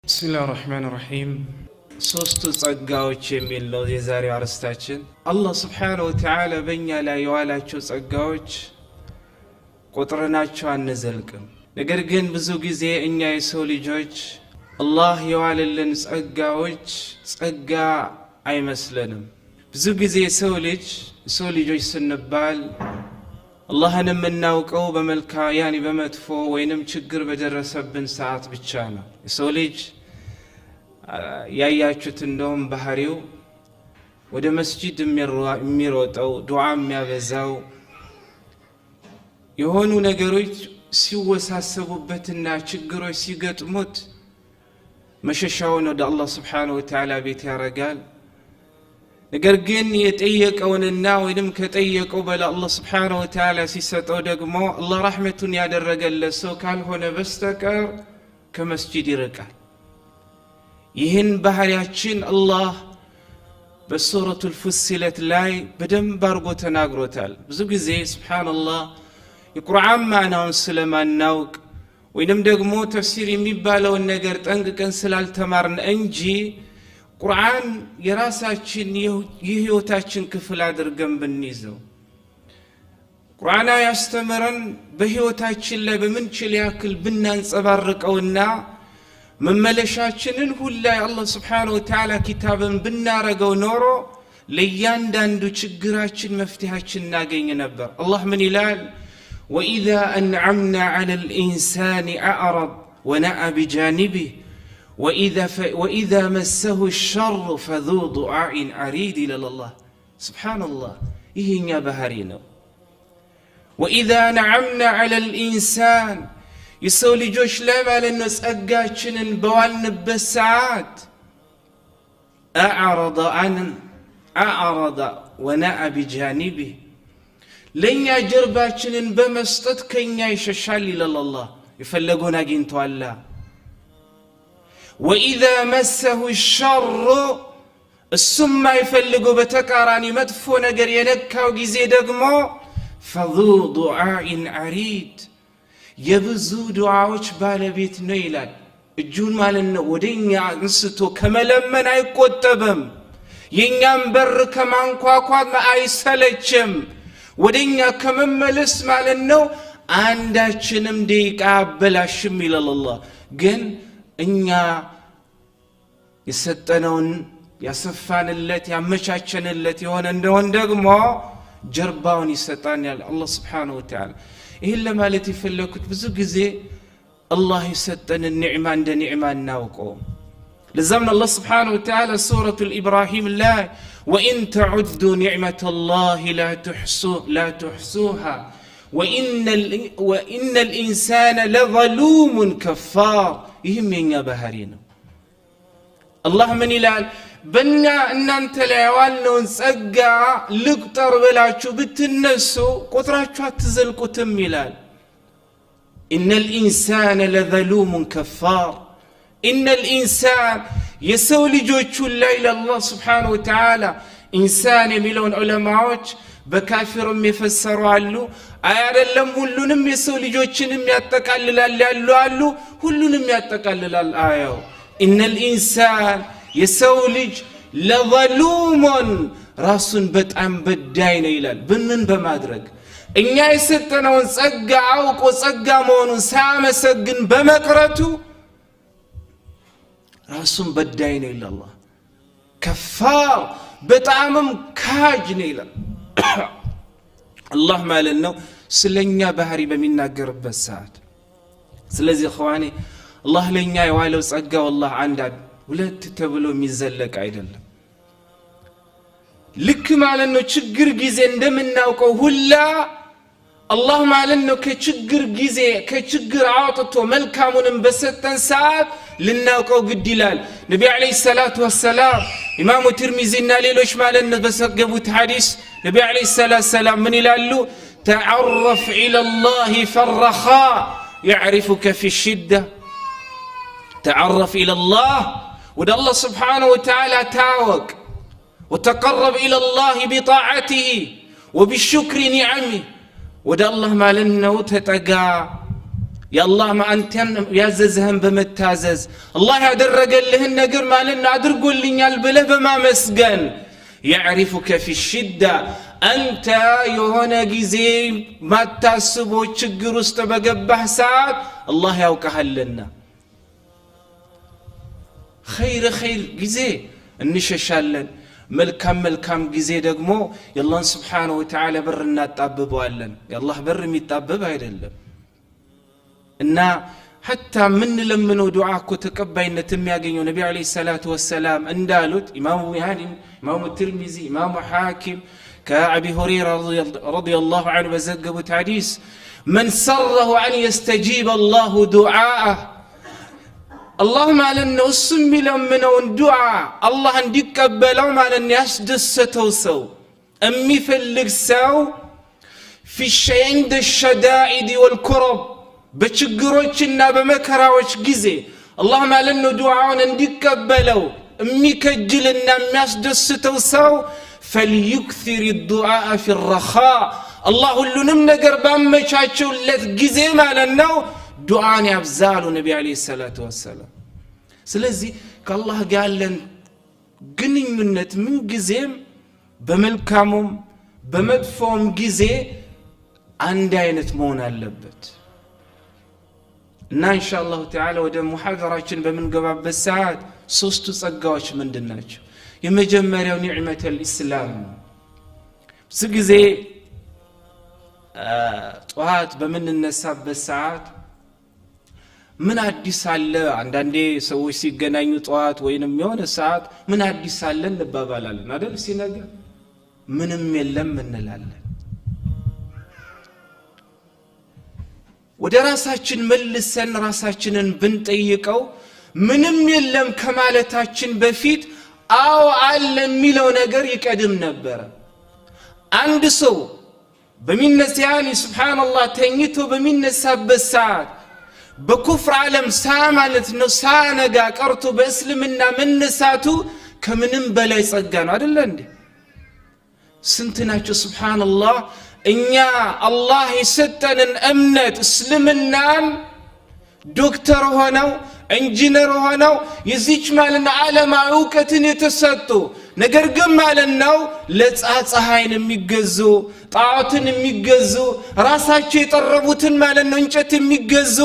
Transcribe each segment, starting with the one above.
بسم الله الرحمن الرحيم ሶስቱ ጸጋዎች የሚል ነው የዛሬው አርዕስታችን። አላህ Subhanahu Wa Ta'ala በእኛ ላይ የዋላቸው ጸጋዎች ቁጥርናቸው አንዘልቅም። ነገር ግን ብዙ ጊዜ እኛ የሰው ልጆች አላህ የዋለልን ጸጋዎች ጸጋ አይመስለንም። ብዙ ጊዜ የሰው ልጆች ስንባል አላህን የምናውቀው በመጥፎ ወይንም ችግር በደረሰብን ሰዓት ብቻ ነው። የሰው ልጅ ያያችሁት እንደውም ባህሪው ወደ መስጂድ የሚሮጠው ዱዓ የሚያበዛው የሆኑ ነገሮች ሲወሳሰቡበትና ችግሮች ሲገጥሙት መሸሻውን ወደ አላህ Subhanahu Wa Ta'ala ቤት ያረጋል። ነገር ግን የጠየቀውንና ወይንም ከጠየቀው በላ አላህ Subhanahu Wa Ta'ala ሲሰጠው ደግሞ አላህ ረህመቱን ያደረገለት ሰው ካልሆነ በስተቀር ከመስጂድ ይርቃል። ይህን ባህሪያችን አላህ በሱረቱል ፉሲለት ላይ በደንብ አድርጎ ተናግሮታል። ብዙ ጊዜ ሱብሃንአላህ የቁርአን ማዕናውን ስለማናውቅ ወይንም ደግሞ ተፍሲር የሚባለውን ነገር ጠንቅቀን ስላልተማርን እንጂ ቁርአን የራሳችን የህይወታችን ክፍል አድርገን ብንይዘው ቁርአን ያስተምረን በህይወታችን ላይ በምንችል ያክል ብናንጸባርቀውና መመለሻችንን ሁላ አላህ Subhanahu Wa Ta'ala ኪታብን ብናረገው ኖሮ ለእያንዳንዱ ችግራችን መፍትሄያችን እናገኝ ነበር። አላህ ምን ይላል? وإذا أنعمنا على الإنسان أعرض ونأى بجانبه وإذا مسه الشر فذو دعاء عريض إلى الله. سبحان الله يهنيا بهارينا. وإذا أنعمنا على الإنسان يسوي لجوش لما لنس أجاشن بوالن بساعات أعرض ونأى بجانبه لن يجرباشن بمستد كن يششال إلى الله يفلقون أجنتو الله. وإذا مسه الشر السمى يفلقوا بتكاراني مدفو نقر ينكا وقزيدك مو فذو دعاء عريض የብዙ ዱዓዎች ባለቤት ነው ይላል። እጁን ማለት ነው ወደኛ አንስቶ ከመለመን አይቆጠብም። የኛን በር ከማንኳኳት አይሰለችም። ወደኛ ከመመለስ ማለት ነው አንዳችንም ደቂቃ አበላሽም ይላል አላህ። ግን እኛ የሰጠነውን ያሰፋንለት ያመቻቸንለት የሆነ እንደሆነ ደግሞ ጀርባውን ይሰጣናል አላህ Subhanahu Wa Ta'ala። ይሄን ለማለት ይፈልኩት ብዙ ጊዜ አላህ የሰጠን ኒዕማ እንደ ኒዕማ እናውቀው። ለዛም አላህ Subhanahu Wa Ta'ala ሱረቱል ኢብራሂም ላይ وإن تعدوا نعمة الله لا تحصوها وإن الإنسان لظلوم كفار. ይህም የኛ ባህሪ ነው። አላህ ምን ይላል? በእኛ እናንተ ላይ ያዋልነውን ጸጋ ልቁጠር ብላችሁ ብትነሱ ቁጥራችሁ አትዘልቁትም ይላል። إن الإنسان لظلوم كفار. إن الإنسان የሰው ልጆቹ ላይ ለአላህ Subhanahu Wa Ta'ala ኢንሳን የሚለውን ዑለማዎች በካፊርም የፈሰሩ አሉ። አይደለም ሁሉንም የሰው ልጆችንም ያጠቃልላል ያሉ አሉ። ሁሉንም ያጠቃልላል አያው። إن الإنسان የሰው ልጅ ለظلوم ራሱን በጣም በዳይ ነው ይላል። በምን በማድረግ እኛ የሰጠነውን ጸጋ አውቆ ጸጋ መሆኑን ሳያመሰግን በመቅረቱ ራሱን በዳይ ነው ይላል አላህ። ከፋር በጣምም ካጅ ነው ይላል አላህ ማለት ነው ስለኛ ባህሪ በሚናገርበት ሰዓት። ስለዚህ ኸዋኔ አላህ ለኛ የዋለው ጸጋ والله አንድ ሁለት ተብሎ የሚዘለቅ አይደለም። ልክ ማለት ነው ችግር ጊዜ እንደምናውቀው ሁላ አላህ ማለት ነው ከችግር ጊዜ ከችግር አውጥቶ መልካሙንም በሰጠን ሰዓት ልናውቀው ግድ ይላል። ነብዩ አለይሂ ሰላቱ ወሰላም ኢማሙ ትርሚዚና ሌሎች ማለት ነው በሰገቡት ሐዲስ ነብዩ አለይሂ ሰላቱ ወሰላም ምን ይላሉ? ተዓረፍ ኢላ الله في الرخاء يعرفك في الشدة. تعرف إلى الله ودى الله سبحانه وتعالى تاوك وتقرب إلى الله بطاعته وبالشكر نعمه ودى الله ما لنه تتقى يا الله ما أنت يعززهم بمتعزز الله يدرجلهن النجر مالنا أدرجوا لي البله بما مسجن يعرفك في الشدة أنت يهونا جزي ما تحسبوا تشجر استبجبح ساعات الله يوكها لنا خير جزي النششالن ملكم جزي دقمو يالله سبحانه وتعالى برنا تطببوا لنا يالله بر ميتطبب هيدلم إن حتى من لمنو دعاء كتقبلنا تمياجين النبي عليه الصلاة والسلام اندالوت إمام يعني إمام الترمذي إمام حاكم كأبي هريرة رضي الله عنه بزقب حديث من سره أن يستجيب الله دعاءه اللهم على أنه السمي لمنو دعاء الله أن يقبله على أن يسدسته سو أمي فلق سو في الشيء عند الشدائد والكرب بچگروچنا بمكراوچ غزي اللهم على دعاء انديقبلوا اميكجلنا የሚያስደስተው ሰው فليكثر الدعاء في الرخاء الله ሁሉንም ነገር ባመቻቸውለት ጊዜ ማለት ነው ዱዓን ያብዛሉ ነብዩ አለይሂ ሰላቱ ወሰለም ስለዚህ ከአላህ ጋር ያለን ግንኙነት ምን ጊዜም በመልካሙም በመጥፎም ጊዜ አንድ አይነት መሆን አለበት እና ኢንሻአላህ ተዓላ ወደ ሙሐደራችን በመንገባበት ሰዓት ሶስቱ ጸጋዎች ምንድናቸው የመጀመሪያው ኒዕመተል ኢስላም ስለዚህ ጧት በመንነሳበት ሰዓት ምን አዲስ አለ አንዳንዴ ሰዎች ሲገናኙ ጧት ወይንም የሆነ ሰዓት ምን አዲስ አለ እንባባላለን አይደል ሲነጋ ምንም የለም እንላለን ወደ ራሳችን መልሰን ራሳችንን ብንጠይቀው ምንም የለም ከማለታችን በፊት አው አለ የሚለው ነገር ይቀድም ነበር አንድ ሰው በሚነሳያኒ ሱብሃንአላህ ተኝቶ በሚነሳበት ሰዓት በኩፍር ዓለም ሳማለት ነው ሳነጋ ቀርቶ በእስልምና መነሳቱ ከምንም በላይ ጸጋ ነው አይደል እንዴ ስንትናቸው ሱብሃንአላህ እኛ አላህ የሰጠንን እምነት እስልምናን ዶክተር ሆነው ኢንጂነር ሆነው የዚች ማለት ዓለም ዕውቀትን የተሰጡ ነገር ግን ማለት ነው ለፀሐይን የሚገዙ ጣዖትን የሚገዙ ራሳቸው የጠረቡትን ማለት ነው እንጨት የሚገዙ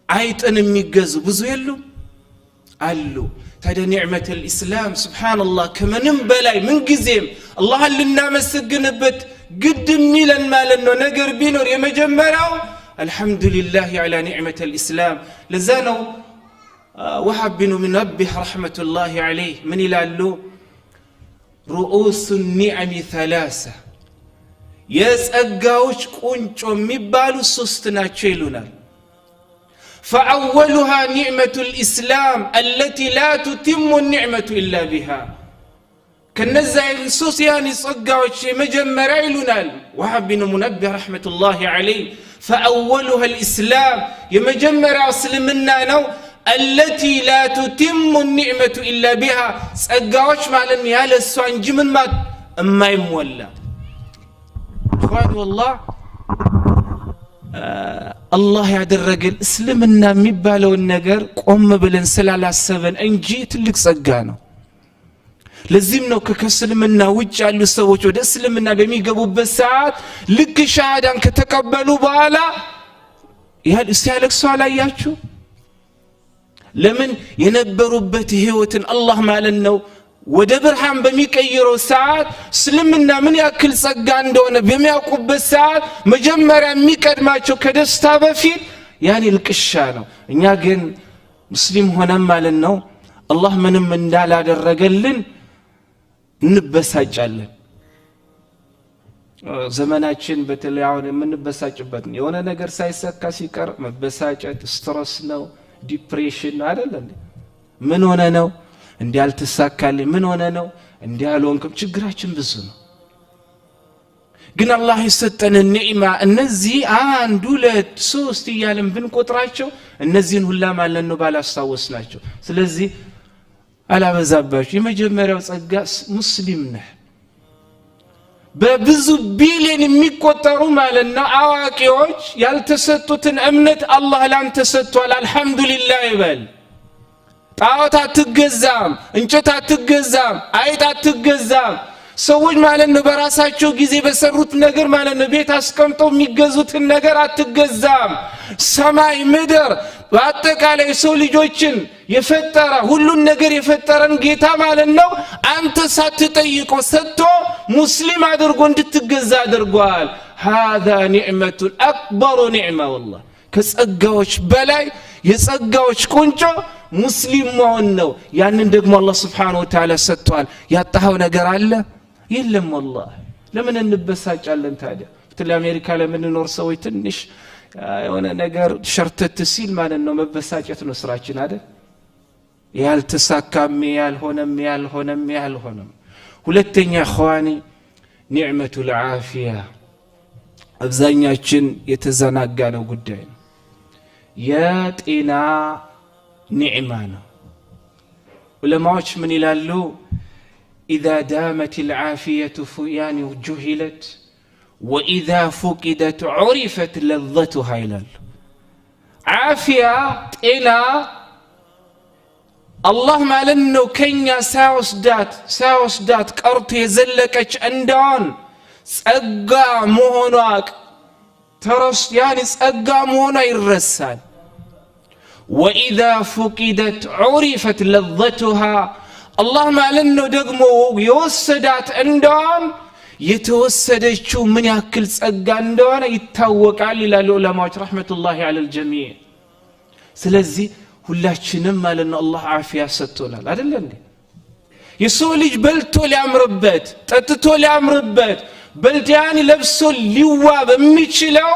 አይጥን የሚገዙ ብዙ የሉም አሉ ታዲያ ኒዕመተል ኢስላም ሱብሃንአላህ ከምንም በላይ ምን ጊዜም አላህን ልናመሰግንበት ግድ የሚለን ማለት ነው ነገር ቢኖር የመጀመሪያው አልহামዱሊላህ على نعمة الإسلام لذانو وهب بن منبه رحمة الله عليه من يلالو رؤوس النعم ثلاثة يسأقاوش قنچو مبالو سستناچو ይሉናል فأولها نعمة الإسلام التي لا تتم النعمة إلا بها كنزا السوسياني صقاوش مجمر عيلنا وهب بن منبه رحمة الله عليه فأولها الإسلام يمجمر أسلمنا نو التي لا تتم النعمة إلا بها صقاوش معلن يالا السوان جمن ما أما يمولا إخواني والله الله يدرج الاسلمنا ميبالو النجر قوم بلن سلالاسبن انجي تلك ጸጋነው ለዚህም ነው ከከስልምና ውጭ ያሉ ሰዎች ወደ እስልምና በሚገቡበት ሰዓት ልክ ሻሃዳን ከተቀበሉ በኋላ ሲያለቅሱ አላያችሁ ለምን የነበሩበት ህይወትን አላህ ማለት ነው ወደ ብርሃን በሚቀይረው ሰዓት እስልምና ምን ያክል ጸጋ እንደሆነ በሚያውቁበት ሰዓት መጀመሪያ የሚቀድማቸው ከደስታ በፊት ያኔ ልቅሻ ነው እኛ ግን ሙስሊም ሆነን ማለት ነው አላህ ምንም እንዳላደረገልን እንበሳጫለን ዘመናችን በተለያው የምንበሳጭበት የሆነ ነገር ሳይሰካ ሲቀር መበሳጨት ስትረስ ነው ዲፕሬሽን አይደል እንዴ ምን ሆነ ነው እንዲያልተሳካልኝ ምን ሆነ ነው እንዲያልሆንኩም ችግራችን ብዙ ነው ግን አላህ የሰጠን ኒዕማ እነዚህ 1 2 3 እያልን ብንቆጥራቸው እነዚህን ሁላ ማለት ነው ባላስታወስናቸው ስለዚህ አላበዛባችሁ የመጀመሪያው ጸጋ ሙስሊም ነህ በብዙ ቢሊዮን የሚቆጠሩ ማለት ነው አዋቂዎች ያልተሰጡትን እምነት አላህ ላንተ ሰጥቷል አልহামዱሊላህ ይበል ጣዖት አትገዛም እንጨት አትገዛም አይጥ አትገዛም ሰዎች ማለት ነው በራሳቸው ጊዜ በሰሩት ነገር ማለት ነው ቤት አስቀምጠው የሚገዙትን ነገር አትገዛም ሰማይ ምድር በአጠቃላይ ሰው ልጆችን የፈጠረ ሁሉን ነገር የፈጠረን ጌታ ማለት ነው አንተ ሳትጠይቀው ሰጥቶ ሙስሊም አድርጎ እንድትገዛ አድርጓል هذا نعمة أكبر نعمة والله ከጸጋዎች በላይ የጸጋዎች ቁንጮ ሙስሊም መሆን ነው ያንን ደግሞ አላህ Subhanahu Wa Ta'ala ሰጥቷል ያጣው ነገር አለ የለም والله ለምን እንበሳጫለን ታዲያ በአሜሪካ ለምን ኖር ሰዎች ትንሽ የሆነ ነገር ሸርተት ሲል ማለት ነው መበሳጨት ነው ስራችን አይደል ያልተሳካም ያልሆነም ሁለተኛ ኸዋኒ ኒዕመቱል ዓፊያ አብዛኛችን የተዘናጋ ነው ጉዳይ ነው የጤና ኒዕማ ነው ዑለማዎች ምን ይላሉ إذا دامت العافية يعني جهلت وإذا فقدت عرفت لذتها ይላሉ ዓፊያ ጤና አላህ ማለት ነው ከኛ ሳይወስዳት ቀርቶ የዘለቀች እንደሆን ጸጋ መሆኗ ተረስ يعني ጸጋ መሆኗ ይረሳል وإذا فقدت عرفت لذتها الله ማለት ነው ደግሞ የወሰዳት እንደሆን የተወሰደችው ምን ያክል ጸጋ እንደሆነ ይታወቃል ይላሉ ዑለማዎች ረህመቱላሂ ዐለል ጀሚዕ ስለዚህ ሁላችንም ማለት ነው አላህ ዓፊያ ሰጥቶናል አይደል እንዴ የሰው ልጅ በልቶ ሊያምርበት ጠጥቶ ሊያምርበት በልዲያን ለብሶ ሊዋብ የሚችለው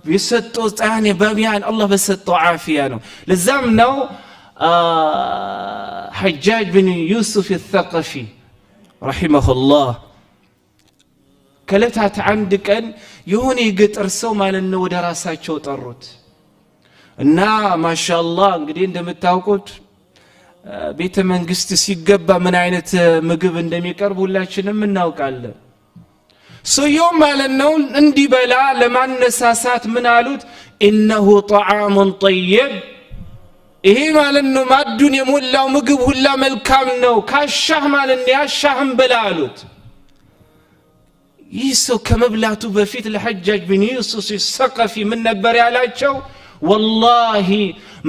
በሰጠው ጣኔ በሚያን አላህ በሰጠው ዓፊያ ነው ለዛም ነው حجاج بن يوسف الثقفي رحمه الله ከለታት አንድ ቀን የሆነ የገጠር ሰው ማለት ነው ወደ ራሳቸው ጠሩት እና ማሻአላህ እንግዲህ እንደምታውቁት ቤተ መንግስት ሲገባ ምን አይነት ምግብ እንደሚቀርብ ሁላችንም እናውቃለን ሰውየው ማለት ነው እንዲበላ ለማነሳሳት ምን አሉት انه طعام طيب ይሄ ማለት ነው ማዱን የሞላው ምግብ ሁላ መልካም ነው ካሻህ ማለት ነው ያሻህም በላ አሉት ይሰው ከመብላቱ በፊት ለሐጃጅ ብን ዩሱፍ الثقفي ምን ነበር ያላቸው والله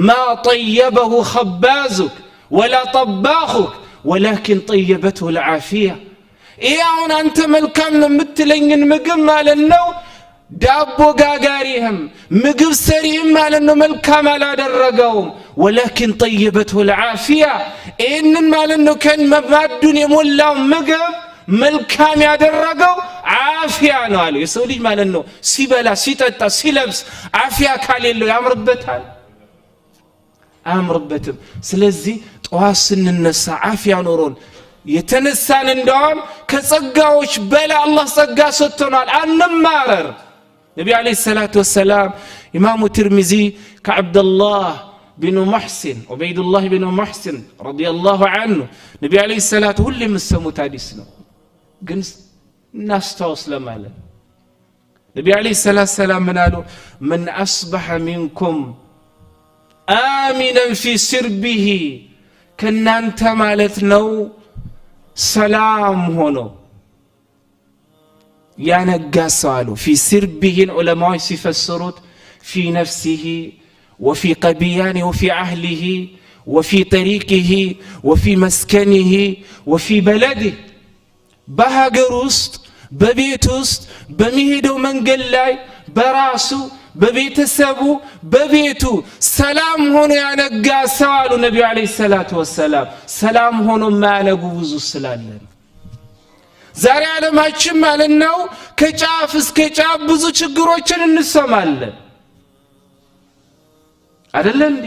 ما طيبه خبازك ولا طباخك ولكن طيبته العافيه ይያውን አንተ መልካም ነው የምትለኝን ምግብ ማለት ነው ዳቦ ጋጋሪህም ምግብ ሰሪህም ማለት ነው መልካም አላደረገውም ولكن طيبته العافيه إنن ማለት ነው ከማዱን የሞላው ምግብ መልካም ያደረገው ዓፊያ ነው አለ የሰው ልጅ ማለት ነው ሲበላ ሲጠጣ ሲለብስ ዓፊያ ካሌለው ያምርበታል አምርበትም ስለዚህ ጧት ስንነሳ ዓፊያ ኖሮን የተነሳን እንደውም ከጸጋዎች በላይ አላህ ጸጋ ሰጥቶናል አንማረር ነብዩ አለይሂ ሰላቱ ወሰለም ኢማሙ ትርሚዚ ከአብዱላህ بن محسن عبيد الله بن محسن رضي الله عنه نبي عليه الصلاة ሁሌ የምትሰሙት ሐዲስ ነው ግን እናስታውስ ለማለት ነብዩ عليه الصلاة والسلام ምን አሉ من أصبح منكم آمنا في سربه ከናንተ ማለት ነው ሰላም ሆኖ ያነጋሰው አሉ في سربه ዑለማዎች ሲፈስሩት في نفسه وفي قبيانه وفي أهله وفي طريقه وفي مسكنه وفي بلده بهاجر وسط ببيت وسط بمهدو منقل لاي براسو ببيت السبو ببيتو سلام هون يعني قاسوالو النبي عليه الصلاة والسلام سلام هون ما نقوزو السلام زاري على ما تشمال النو كجافس كجاف بزو تشقروچن እንሰማለን አይደለም እንዴ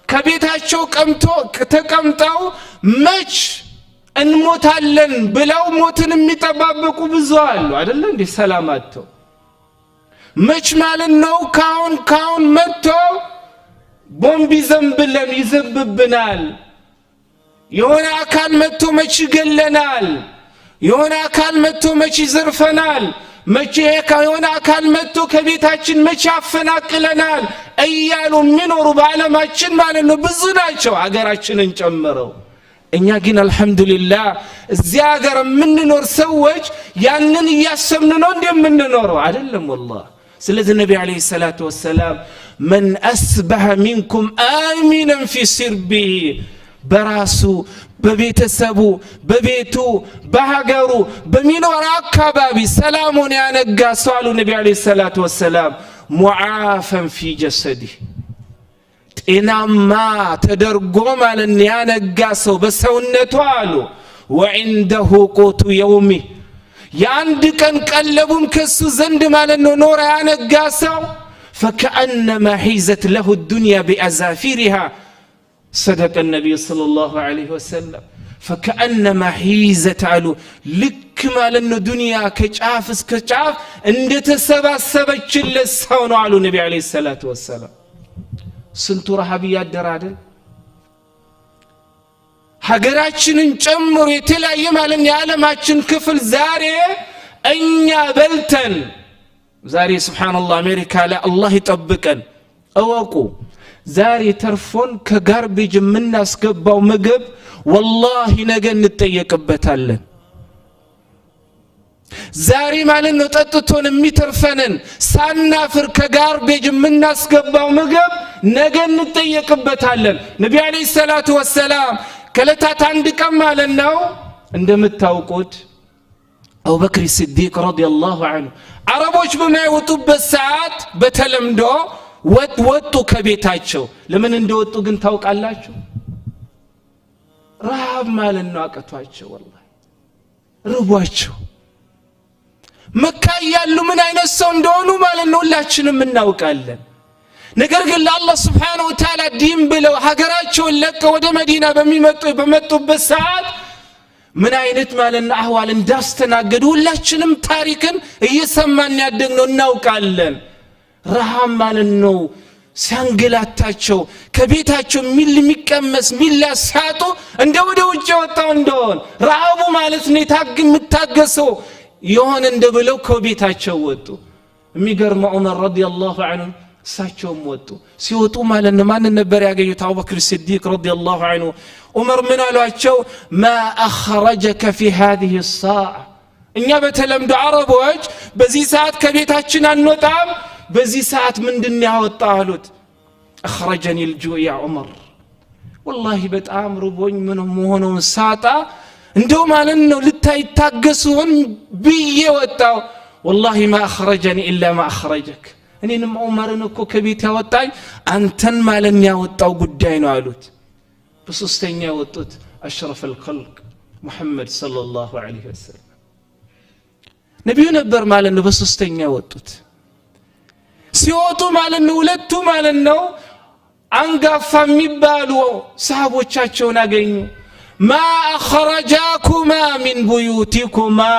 ከቤታቸው ተቀምጠው መች እንሞታለን ብለው ሞትን የሚጠባበቁ ብዙ አሉ አይደለም እንዴ ሰላማቸው መች ማለት ነው ካውን መጥቶ ቦምብ ይዘንብብናል የሆነ አካል መጥቶ መች ይገለናል የሆነ አካል መጥቶ መቼ ይዘርፈናል መቼ የሆነ አካል መጥቶ ከቤታችን መቼ ያፈናቅለናል እያሉ የሚኖሩ በዓለማችን ማለት ነው ብዙ ናቸው ሀገራችንን ጨምረው እኛ ግን አልহামዱሊላህ እዚያ ሀገር የምንኖር ሰዎች ያንን እያሰብን ነው እንደምንኖረው አይደለም والله ስለዚህ ነብዩ አለይሂ ሰላቱ ወሰለም من أصبح منكم آمنا في سربه በራሱ በቤተሰቡ በቤቱ በሀገሩ በሚኖር አካባቢ ሰላሙን ያነጋ ሰው አሉ ነብዩ አለይሂ ሰላቱ ወሰለም ሙዓፈን ፊ ጀሰዲህ ጤናማ ተደርጎ ማለት ያነጋ ሰው በሰውነቱ አሉ وعنده قوت يومه የአንድ ቀን ቀለቡም ከሱ ዘንድ ማለት ነው ኖር ያነጋ ሰው فكأنما حيزت له الدنيا بأزافيرها صدق النبي صلى الله عليه وسلم فكأنما حيزت على لك ما لأن الدنيا كجاف اسكجاف اند تسبسبچ لسው ነው አሉ ነብዩ አለይሂ ሰላቱ ወሰለም ስንቱ ረሃብያት ደራደል ሀገራችንን ጨምሮ የተለያየ ማለት የዓለማችን ክፍል ዛሬ እኛ በልተን ዛሬ ሱብሃንአላህ አሜሪካ ላይ አላህ ይጠብቀን እወቁ ዛሬ ተርፎን ከጋርቤጅ የምናስገባው ምግብ والله ነገ እንጠየቅበታለን ዛሬ ማለት ነው ጠጥቶን የሚተርፈንን ሳናፍር ከጋርቤጅ የምናስገባው ምግብ ነገ እንጠየቅበታለን ነብዩ አለይሂ ሰላቱ ወሰለም ከለታት አንድ ቀን ማለት ነው እንደምታውቁት አቡበክር ሲዲቅ ረዲየላሁ ዐንሁ አረቦች በማይወጡበት ሰዓት በተለምዶ ወጡ ከቤታቸው ለምን እንደወጡ ግን ታውቃላችሁ ረሃብ ማለት ነው አቀቷቸው والله ርቧቸው መካ ያሉ ምን አይነት ሰው እንደሆኑ ማለት ነው ሁላችንም እናውቃለን ነገር ግን ለአላህ Subhanahu Wa Ta'ala ዲን ብለው ሀገራቸውን ለቀው ወደ መዲና በመጡበት ሰዓት ምን አይነት ማለት ነው አህዋል እንዳስተናገዱ ሁላችንም ታሪክን እየሰማን ያደግነው እናውቃለን ረሃብ ማለት ነው ሲያንገላታቸው ከቤታቸው የሚቀመስ ሚላሳጡ እንደ ወደ ውጭ ወጣው እንደሆን ረሃቡ ማለት ነው የምታገሰው የሆነ እንደብለው ከቤታቸው ወጡ የሚገርመው ዑመር ረዲየላሁ ዐንሁ እሳቸውም ወጡ ሲወጡ ማለት ነው ማን ነበር ያገኙት አቡበክር ሲዲቅ ረዲየላሁ ዐንሁ ዑመር ምን አሏቸው ما اخرجك في هذه الساعه እኛ በተለምዶ አረቦች በዚህ ሰዓት ከቤታችን አንወጣም በዚህ ሰዓት ምንድነው ያወጣሉት اخرجني الجوع يا عمر والله በጣም ርቦኝ ምን ሆነው ሳጣ እንደው ማለት ነው ልታይታገሱን ብዬ ወጣው والله ما اخرجني الا ما اخرجك እኔንም ዑመርን እኮ ከቤት ያወጣኝ አንተን ማለት ያወጣው ጉዳይ ነው አሉት በሶስተኛ ወጡት اشرف الخلق محمد صلى الله عليه وسلم ነብዩ ነበር ማለት ነው በሶስተኛ ወጡት ሲወጡ ማለት ነው ሁለቱ ማለት ነው አንጋፋ የሚባሉ ሰሃቦቻቸውን አገኙ ما اخرجاكما من بيوتكما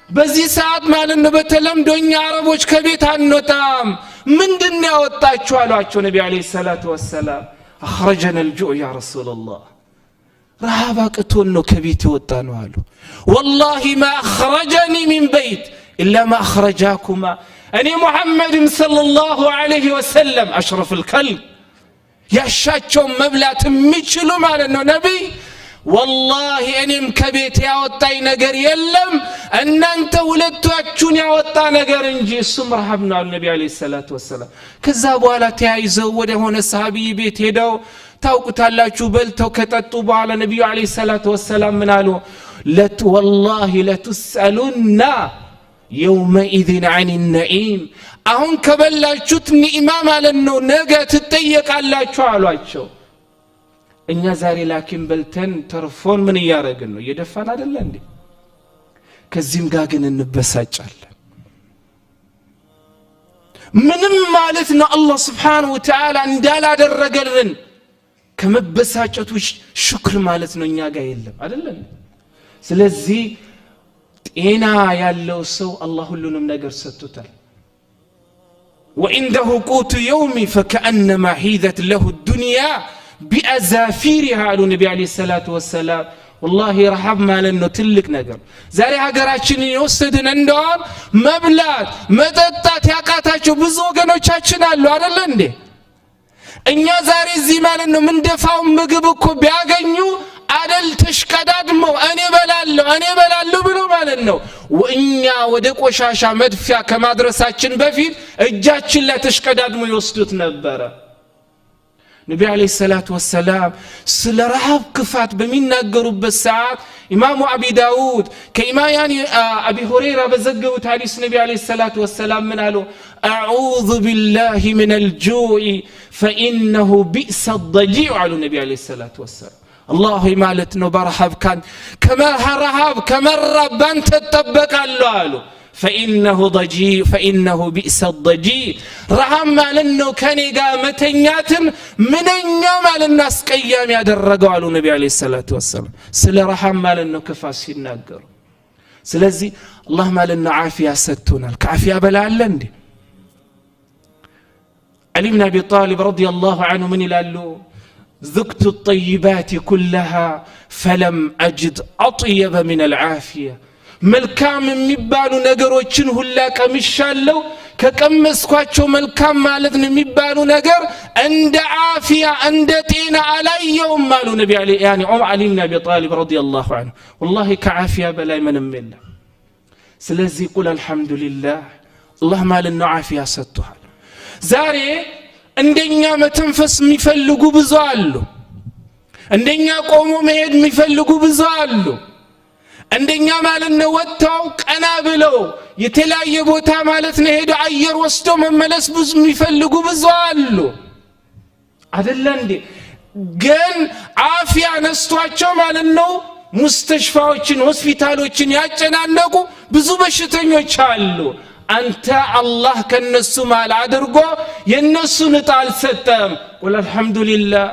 በዚህ ሰዓት ማለት ነው በተለምዶኛ አረቦች ከቤት አንወጣም ምንድነው ያወጣችሁ አሏቸው ነብዩ አለይሂ ሰላቱ ወሰለም اخرجنا الجوع يا رسول الله ረሃብ አቅቶን ነው ከቤት ወጣ ነው አሉ والله ما اخرجني من بيت الا ما اخرجاكما እኔ ሙሐመድ ሰለላሁ ዐለይሂ ወሰለም اشرف الخلق ያሻቸው መብላት የሚችሉ ማለት ነው ነብይ والله እኔም ከቤት ያወጣኝ ነገር የለም እናንተ ሁለታችሁን ያወጣ ነገር እንጂ እሱም ረሃብ ነው ነብዩ አለይሂ ሰላቱ ወሰለም ከዛ በኋላ ተያይዘው ወደ ሆነ ሰሃቢ ቤት ሄደው ታውቁታላችሁ በልተው ከጠጡ በኋላ ነብዩ አለይሂ ሰላቱ ወሰለም ምን አሉ والله لتسألن يومئذ عن النعيم አሁን ከበላችሁት ኒዕማ ማለት ነው ነገ ትጠየቃላችሁ አሏቸው እኛ ዛሬ ላኪን በልተን ተርፎን ምን ያረጋግን ነው እየደፋን አይደለ እንዴ ከዚህም ጋር ግን እንበሳጫለን ምንም ማለት ነው አላህ Subhanahu Wa Ta'ala እንዳላደረገልን ከመበሳጨቱ ሽክር ማለት ነው እኛ ጋር የለም አይደለ ስለዚህ ጤና ያለው ሰው አላህ ሁሉንም ነገር ሰጥቶታል وعنده قوت يومي فكأنما حيزت له الدنيا بأزافيرها على النبي عليه الصلاة والسلام والله ረሃብ ማለት ነው ትልቅ ነገር ዛሬ ሀገራችንን የወሰድን እንደሆን መብላት መጠጣት ያቃታቸው ብዙ ወገኖቻችን አሉ አይደል እንዴ እኛ ዛሬ እዚህ ማለት ነው ምንደፋው ምግብ እኮ ቢያገኙ አደል ተሽቀዳድመው እኔ በላለሁ ብሎ ማለት ነው ወእኛ ወደ ቆሻሻ መድፊያ ከማድረሳችን በፊት እጃችን ላይ ተሽቀዳድመው ይወስዱት ነበር ነብዩ አለይሂ ሰላቱ ወሰለም ስለ ረሃብ ክፋት በሚናገሩበት ሰዓት ኢማሙ አቢ ዳውድ ከኢማም አቢ ሁረይራ በዘገቡት ሐዲስ ነብዩ አለይሂ ሰላቱ ወሰለም ምን አሉ አዑዙ ቢላሂ ሚነል ጁኢ ፈኢነሁ ቢእሰ الضجيع አሉ ነብዩ አለይሂ ሰላቱ ወሰለም አላህ ማለት ነው በረሃብ ካን ከመረሃብ ከመራባን ተጠበቃለሁ አሉ فإنه بئس الضجيع رحم مالنو كنيغا متنياتن مننيا مالنا اسقيام يادرغوا على النبي عليه الصلاه والسلام سل رحم مالنو كفاس يناغر ስለዚህ الله مالنا عافيه ستونال كعافيه بلاله እንዴ علي بن ابي طالب رضي الله عنه من يلالو ذقت الطيبات كلها فلم اجد اطيب من العافيه መልካም የሚባሉ ነገሮችን ሁላ ቀምሻለሁ ከቀመስኳቸው መልካም ማለት ነው የሚባሉ ነገር እንደ አፊያ እንደ ጤና አላየውም አሉ ነብዩ ያኒ አሊ ኢብኑ አቢ ጣሊብ ረዲየላሁ ዐንሁ والله ከአፊያ በላይ ምንም የለም ስለዚህ ቁል አልহামዱሊላህ አላህ ማለት ነው አፊያ ሰጥቷል ዛሬ እንደኛ መተንፈስ የሚፈልጉ ብዙ አሉ እንደኛ ቆሞ መሄድ የሚፈልጉ ብዙ አሉ እንደኛ ማለት ነው ወጣው ቀና ብለው የተለያየ ቦታ ማለት ነው ሄዶ አየር ወስዶ መመለስ ብዙ የሚፈልጉ ብዙ አሉ አይደለ እንዴ ግን አፊያ ነስቷቸው ማለት ነው ሙስተሽፋዎችን ሆስፒታሎችን ያጨናነቁ ብዙ በሽተኞች አሉ አንተ አላህ ከነሱ ማል አድርጎ የነሱን ጣል ሰጠም ወላ አልহামዱሊላህ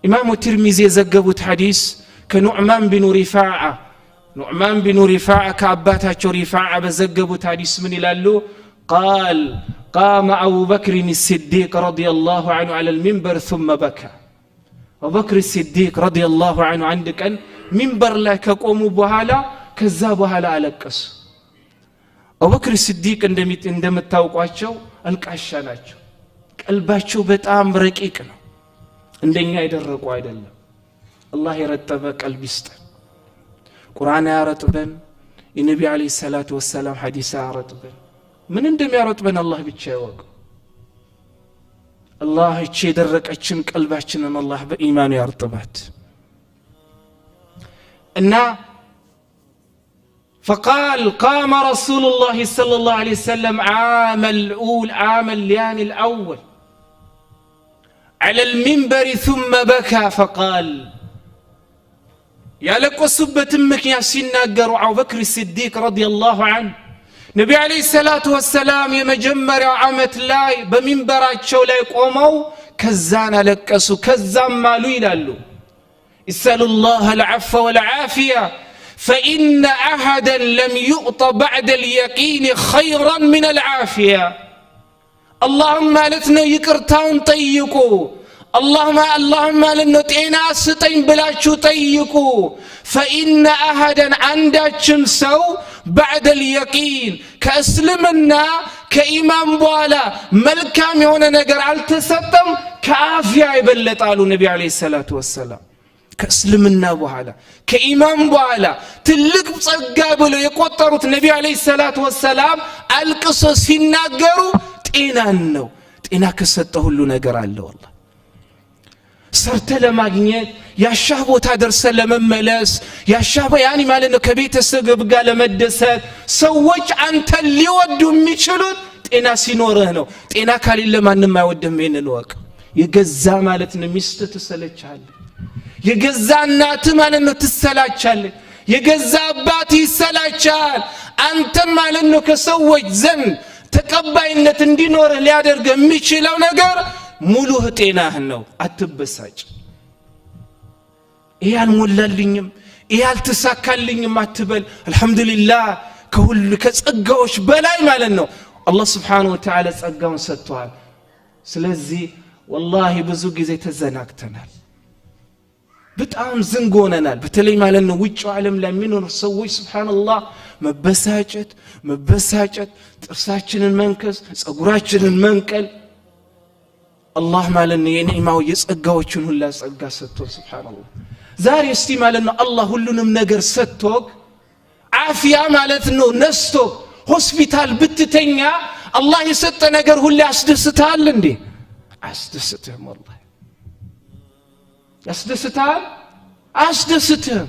ኢማሙ ትርሚዚ የዘገቡት ሐዲስ كنعمان بن رفاعة كأباتاچو رفاعة بزقبوا حديث من يلالو قال قام أبو بكر الصديق رضي الله عنه على المنبر ثم بكى أبو بكر الصديق رضي الله عنه عندك أن منبر لا كقوموا بهالا كذابوا هالا ألقس أبو بكر الصديق عندما تاوقواچو القاشا ናቸው ቀልባቸው በጣም ረቂቅ ነው እንደኛ ይደረቁ አይደለም الله يرتب قلب يسطن قرآن يرتبن النبي عليه الصلاة والسلام حديث يرتبن من እንደም ያረጥበን الله ብቻ ያወቅ الله እቺ የደረቀችን ቀልባችንን الله በኢማኑ ያርጥባት እና فقال قام رسول الله صلى الله عليه وسلم عام الأول على المنبر ثم بكى فقال ያለቆሱበት ምክንያት ሲናገሩ አቡ በክር ሲዲቅ ረዲየላሁ ዐንሁ ነብዩ አለይሂ ሰላቱ ወሰላም የመጀመሪያው አመት ላይ በሚንበራቸው ላይ ቆመው ከዛን አለቀሱ ከዛም አሉ ይላሉ ኢሰሉላህ አልዐፈ ወልዓፊያ فإن أحدا لم يؤط بعد اليقين خيرا من العافية اللهم لتنا يقرتاون طيقوا اللهم لنو ጤና ስጠኝ ብላችሁ ጠይቁ فإن أحدا عندكم سو بعد اليقين كأسلمنا كإيمان بوالا ملكام የሆነ ነገር አልተሰጠም ከአፊያ ይበልጣሉ ነብዩ አለይሂ ሰላቱ ወሰለም ከእስልምና በኋላ ከኢማን በኋላ ትልቅ ጸጋ ብለው የቆጠሩት ነብዩ አለይሂ ሰላቱ ወሰለም አልቅሶ ሲናገሩ ጤናን ነው ጤና ከሰጠ ሁሉ ነገር አለ والله ሰርተ ለማግኘት ያሻህ ቦታ ደርሰ ለመመለስ ያሻህ ያኒ ማለት ነው ከቤተሰብ ጋር ለመደሰት ሰዎች አንተ ሊወዱ የሚችሉት ጤና ሲኖርህ ነው ጤና ካሌለ ማንንም አይወድም ይሄንን ወቅ የገዛ ማለት ነው ሚስት ትሰለቻለህ የገዛ እናት ማለት ነው ትሰላቻለህ የገዛ አባት ይሰላቻል አንተ ማለት ነው ከሰዎች ዘንድ ተቀባይነት እንዲኖር ሊያደርግ የሚችለው ነገር ሙሉ ጤናህ ነው አትበሳጭ ይሄ አልሞላልኝም ይሄ አልተሳካልኝም አትበል አልহামዱሊላህ ከሁሉ ከጸጋዎች በላይ ማለት ነው አላህ Subhanahu Wa Ta'ala ጸጋውን ሰጥቷል ስለዚህ والله ብዙ ጊዜ ተዘናግተናል በጣም ዝንጎነናል በተለይ ማለት ነው ውጭ ዓለም ላይ የሚኖር ሰዎች ሱብሃንአላህ መበሳጨት ጥርሳችንን መንከስ ጸጉራችንን መንቀል አላህ ማለት ነው የኒዕማው የጸጋዎችን ሁሉ ጸጋ ሰጥቶ ሱብሃንአላህ ዛሬ እስቲ ማለት ነው አላህ ሁሉንም ነገር ሰጥቶክ አፊያ ማለት ነው ነስቶ ሆስፒታል ብትተኛ አላህ የሰጠ ነገር ሁሉ ያስደስታል እንዴ አስደስትህም والله ያስደስታል አስደስትህም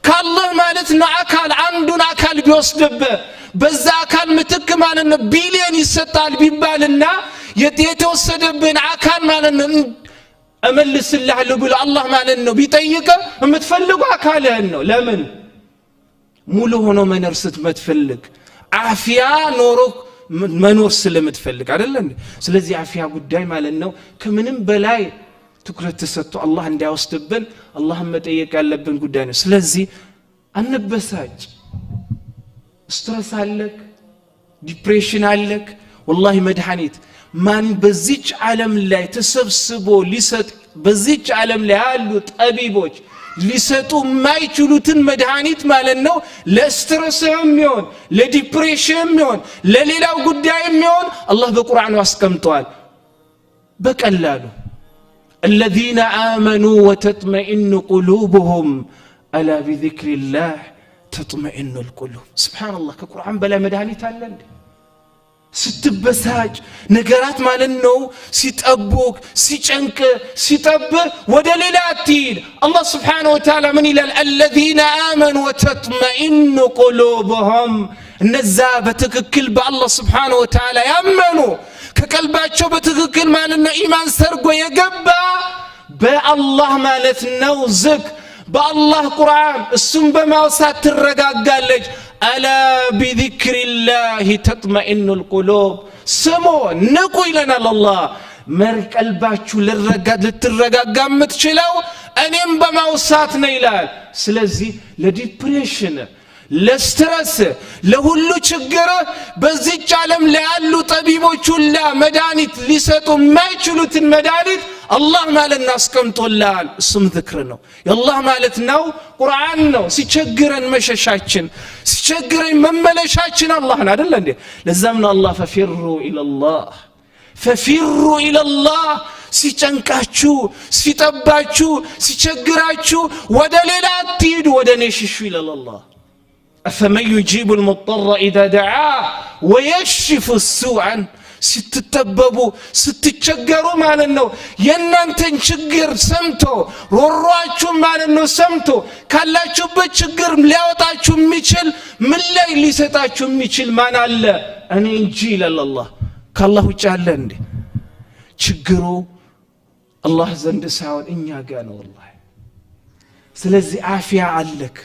ካላህ ማለት ነው አካል አንዱን አካል ቢወስድብህ በዛ አካል ምትክ ማለት ነው ቢሊየን ይሰጣል ቢባልና የተወሰደብን አካል ማለት ነው እመልስልሃለሁ ብሎ አላህ ማለት ነው ቢጠይቀ የምትፈልጉ አካልህን ነው ለምን ሙሉ ሆኖ መኖር ስትፈልግ አፊያ ኖሮ መኖር ስለምትፈልግ አይደል ስለዚህ አፊያ ጉዳይ ማለት ነው ከምንም በላይ ትኩረት ተሰጥቶ አላህ እንዲያወስድብን አላህን መጠየቅ ያለብን ጉዳይ ነው ስለዚህ አንበሳጭ ስትረስ አለክ ዲፕሬሽን አለክ والله መድኃኒት ማን በዚች ዓለም ላይ ተሰብስቦ ሊሰጥ በዚች ዓለም ላይ ያሉ ጠቢቦች ሊሰጡ ማይችሉትን መድኃኒት ማለት ነው ለስትረስም ይሁን ለዲፕሬሽንም ይሁን ለሌላው ጉዳይም ይሁን አላህ በቁርአኑ አስቀምጧል በቀላሉ الذين آمنوا وتطمئن قلوبهم ألا بذكر الله تطمئن القلوب سبحان الله كقرآن بلا مدهانيت አለ እንዴ ስትበሳጭ ነገራት ማለት ነው ሲጠቡክ ሲጨንቅ ሲጠብ ወደ ሌላ አትሂድ አላህ Subhanahu Wa Ta'ala ምን ይላል الذين آمنوا وتطمئن قلوبهم እነዛ በትክክል በአላህ Subhanahu Wa Ta'ala ያመኑ ከቀልባቸው በትክክል ማለት ነው ኢማን ሰርጎ የገባ በአላህ ማለት ነው ዝክ በአላህ ቁርአን እሱም በማውሳት ትረጋጋለች ألا بذكر الله تطمئن القلوب سمو نقو إلنا الله مرك قلباچو لترغاغا متچلو انيم بماوسات نيلال سلازي لديبريشن ለስትረስ ለሁሉ ችግር በዚች ዓለም ላይ ያሉ ጠቢቦች ሁሉ መድኃኒት ሊሰጡ ማይችሉትን መድኃኒት አላህ ማለት አስቀምጦልሃል እሱም ዝክር ነው የአላህ ማለት ነው ቁርአን ነው ሲቸግረን መሸሻችን ሲቸግረን መመለሻችን አላህ ነው አይደል እንዴ ለዛም ነው አላህ ፈፊሩ ኢለላህ ሲጨንቃችሁ ሲጠባችሁ ሲቸግራችሁ ወደ ሌላ አትሂዱ ወደ እኔ ሽሹ ኢለላህ أفمن يجيب المضطر إذا دعاه ويكشف السوء ስትተበቡ ስትቸገሩ ማለት ነው የናንተን ችግር ሰምቶ ሮሯችሁ ማለት ነው ሰምቶ ካላችሁበት ችግር ሊያወጣችሁ የሚችል ምን ላይ ሊሰጣችሁ የሚችል ማን አለ እኔ እንጂ ኢላላህ ከአላህ ውጭ አለ እንዴ ችግሩ አላህ ዘንድ ሳይሆን እኛ ጋር ነው والله ስለዚህ አፊያ አለክ